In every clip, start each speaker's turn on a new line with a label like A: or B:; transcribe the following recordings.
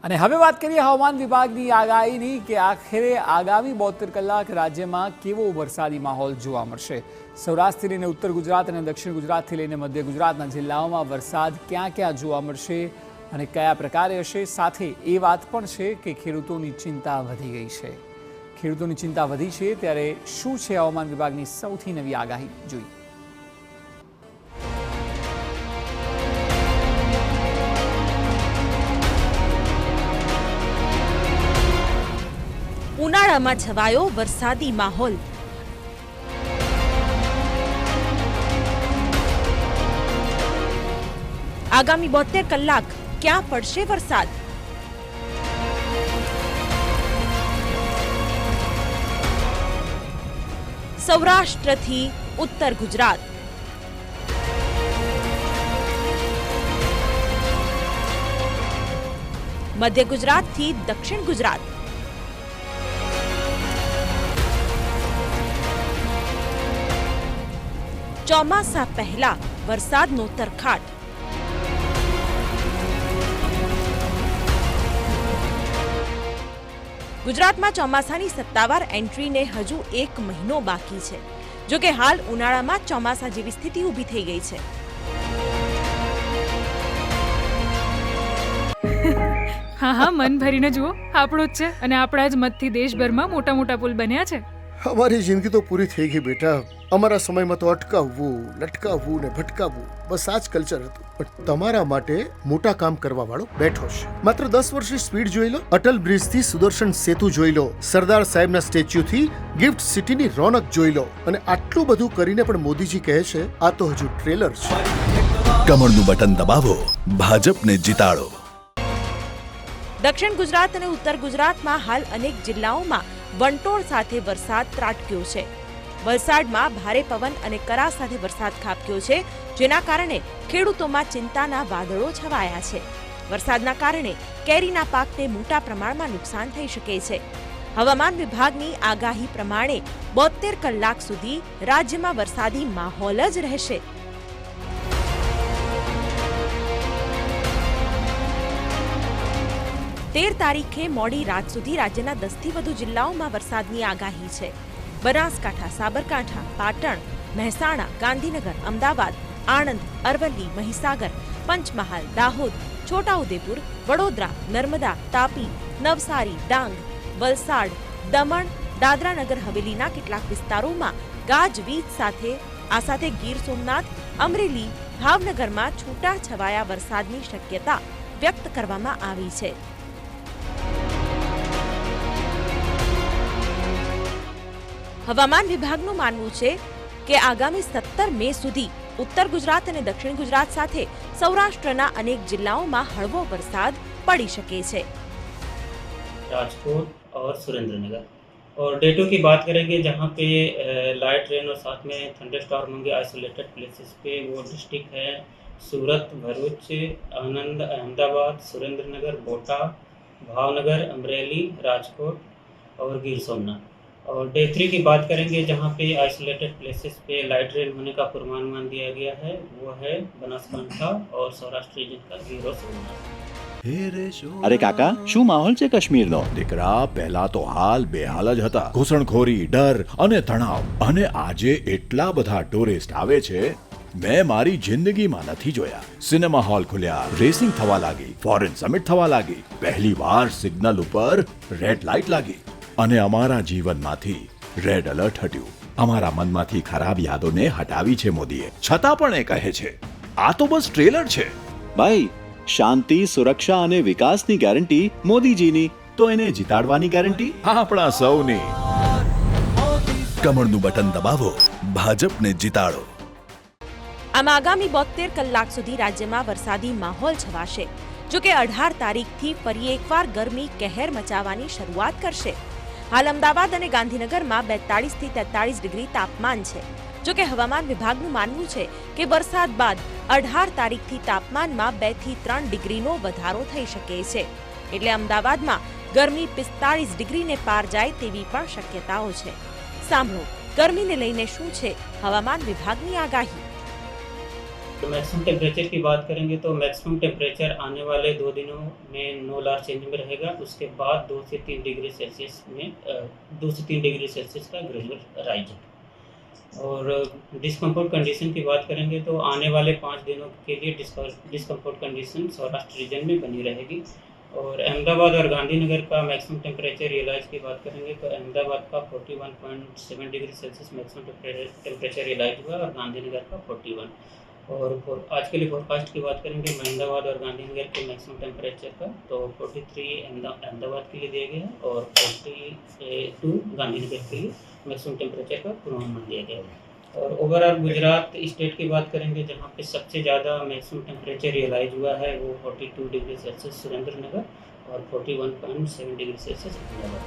A: અને હવે વાત કરીએ હવામાન વિભાગની આગાહીની કે આખરે આગામી 72 કલાક રાજ્યમાં કેવો વરસાદી માહોલ જોવા મળશે। સૌરાષ્ટ્રથી લઈને ઉત્તર ગુજરાત અને દક્ષિણ ગુજરાતથી લઈને મધ્ય ગુજરાતના જિલ્લાઓમાં વરસાદ ક્યાં ક્યાં જોવા મળશે અને કયા પ્રકારે હશે। સાથે એ વાત પણ છે કે ખેડૂતોની ચિંતા વધી ગઈ છે। ખેડૂતોની ચિંતા વધી છે ત્યારે શું છે હવામાન વિભાગની સૌથી નવી આગાહી જોઈએ।
B: ઉનાળામાં છવાયો વરસાદી માહોલ। આગામી 72 કલાક ક્યાં પડશે વરસાદ? સૌરાષ્ટ્રથી ઉત્તર ગુજરાત, મધ્ય ગુજરાતથી દક્ષિણ ગુજરાત, ચોમાસા પહેલા વરસાદનો તરખાટ। ગુજરાતમાં ચોમાસાની સત્તાવાર એન્ટ્રીને હજુ 1 મહિનો બાકી છે। જો કે હાલ ઉનાળામાં ચોમાસા જેવી સ્થિતિ ઊભી થઈ ગઈ છે।
C: હા, મન ભરીને જુઓ, આપણો જ છે અને આપણા જ મતથી દેશભરમાં મોટા મોટા પુલ બન્યા છે।
D: हमारी जिंदगी तो पूरी થઈ ગઈ બેટા। અમારા સમયમાં તો અટકાવવું, લટકાવવું ને ભટકાવવું બસ આ જ કલ્ચર હતું। પણ તમારા માટે મોટા કામ કરવા વાળો બેઠો છે। માત્ર 10 વર્ષની સ્પીડ જોઈ લો, અટલ બ્રિજ થી સુદર્શન સેતુ જોઈ લો, સરદાર સાહેબના સ્ટેચ્યુ થી ગિફ્ટ સિટીની રોનક જોઈ લો, અને આટલું બધું કરીને પણ મોદીજી કહે છે આ તો હજુ ટ્રેલર છે।
E: કમળનું બટન દબાવો, ભાજપને જીતાડો।
B: દક્ષિણ ગુજરાત અને ઉત્તર ગુજરાતમાં હાલ અનેક જિલ્લાઓમાં વંટોળ સાથે વરસાદ ત્રાટક્યો છે। વલસાડમાં ભારે પવન અને કરા સાથે વરસાદ ખાબક્યો છે, જેના કારણે ખેડૂતોમાં ચિંતાના વાદળો છવાયા છે। વરસાદના કારણે કેરીના પાકને મોટા પ્રમાણમાં નુકસાન થઈ શકે છે। હવામાન વિભાગની આગાહી પ્રમાણે 72 કલાક સુધી રાજ્યમાં વરસાદી માહોલ જ રહેશે। તેર તારીખે મોડી રાત સુધી રાજ્યના 10થી વધુ જિલ્લાઓમાં વરસાદની આગાહી છે। બનાસકાંઠા, સાબરકાંઠા, પાટણ, મહેસાણા, ગાંધીનગર, અમદાવાદ, આણંદ, અરવલ્લી, મહીસાગર, પંચમહાલ, દાહોદ, છોટાઉદેપુર, વડોદરા, નર્મદા, તાપી, નવસારી, ડાંગ, વલસાડ, દમણ, દાદરા નગર હવેલીના કેટલાક વિસ્તારોમાં ગાજવીજ સાથે ગીર સોમનાથ, અમરેલી, ભાવનગરમાં છૂટા છવાયા વરસાદની શક્યતા વ્યક્ત કરવામાં આવી છે। હવામાન વિભાગનું માનવું છે કે આગામી 17 મે સુધી ઉત્તર ગુજરાત અને દક્ષિણ ગુજરાત સાથે સૌરાષ્ટ્રના અનેક જિલ્લાઓમાં હળવો વરસાદ પડી શકે છે।
F: राजकोट और सुरेंद्रनगर। और डेटों की बात करेंगे जहाँ पे लाइट रेन और साथ में थंडरस्टॉर्म होंगे आइसोलेटेड प्लेसेस पे। वो डिस्ट्रिक्ट है सूरत, भरूच, आनंद, अहमदाबाद, सुरेंद्रनगर, बोटाद, भावनगर, अमरेली, राजकोट और गिर सोमनाथ। और डे 3 की बात करेंगे जहाँ पे आइसोलेटेड प्लेसेस पे लाइट रेन होने का पूर्वानुमान दिया गया है। वो है बनासकांठा और सौराष्ट्र रीजन का गिर और सोमनाथ।
E: અરે કાકા, શું માહોલ છે કાશ્મીરનો? દીકરા, પહેલા તો હાલ બેહાલ જ હતા। ઘૂસણખોરી, ડર અને તણાવ, અને આજે એટલા બધા ટુરિસ્ટ આવે છે મેં મારી જિંદગીમાં નથી જોયા। સિનેમા હોલ ખુલ્યા, રેસિંગ થવા લાગી, ફોરેન સમિટ થવા લાગી, પહેલી વાર સિગ્નલ ઉપર રેડ લાઇટ લાગી, અને અમારા જીવનમાંથી રેડ એલર્ટ હટ્યું। અમારા મનમાંથી ખરાબ યાદોને હટાવી છે મોદીએ, છતાં પણ એ કહે છે આ તો બસ ટ્રેલર છે। ભાઈ, શાંતિ, સુરક્ષા અને વિકાસની ગેરંટી મોદીજીની, તો એને જીતાડવાની ગેરંટી આપણા સૌની। કમળનું બટન દબાવો, ભાજપને જીતાડો।
B: આમ આગામી 72 કલાક સુધી રાજ્યમાં વરસાદી માહોલ છવાશે। જો કે 18 તારીખથી ફરી એકવાર ગરમી કહેર મચાવવાની શરૂઆત કરશે। હાલ અમદાવાદ અને ગાંધીનગરમાં 42 થી 43 ડિગ્રી તાપમાન છે। જો કે હવામાન વિભાગનું માનવું છે કે વરસાદ બાદ 18 તારીખથી તાપમાનમાં 2 થી 3 ડિગ્રીનો વધારો થઈ શકે છે। એટલે અમદાવાદમાં ગરમી 45 ડિગ્રીને પાર જાય તેવી પણ શક્યતાઓ છે। સાંભળો ગરમીને લઈને શું છે હવામાન વિભાગની આગાહી।
F: तो मैक्सिमम टेम्परेचर की बात करेंगे तो मैक्सिमम टेम्परेचर आने वाले 2 दिनों में नो लार्ज चेंज में रहेगा। उसके बाद 2 से 3 डिग्री सेल्सियस का ग्रेजुअल राइज है। और डिस्कम्फर्ट कंडीशन की बात करेंगे तो आने वाले 5 दिनों के लिए डिस्कम्फर्ट कंडीशन सौराष्ट्र रीजन में बनी रहेगी। और अहमदाबाद और गांधीनगर का मैक्सिमम टेम्परेचर रियलाइज की बात करेंगे तो अहमदाबाद का 41.7 degree Celsius maximum temperature realise हुआ और गांधीनगर का 41। और आज के लिए फोरकास्ट की बात करेंगे अहमदाबाद और गांधीनगर के मैक्सिमम टेम्परेचर का तो 43 अहमदाबाद के लिए दिया गया है और 42 गांधीनगर के लिए मैक्सिमम टेम्परेचर का पूर्वानुमान दिया गया है। और ओवरऑल गुजरात स्टेट की बात करेंगे जहाँ पे सबसे ज़्यादा मैक्सिमम टेम्परेचर रियलाइज हुआ है वो 42 डिग्री सेल्सियस सुरेंद्रनगर और 41.7 डिग्री सेल्सियस अहमदाबाद।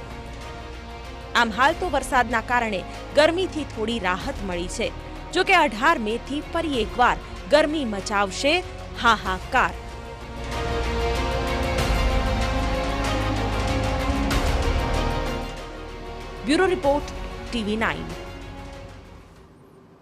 B: આમ હાલ તો વરસાદના કારણે ગરમીથી થોડી રાહત મળી છે, જો કે 18 મેથી ફરી એકવાર ગરમી મચાવશે હાહાકાર। Bureau report TV9।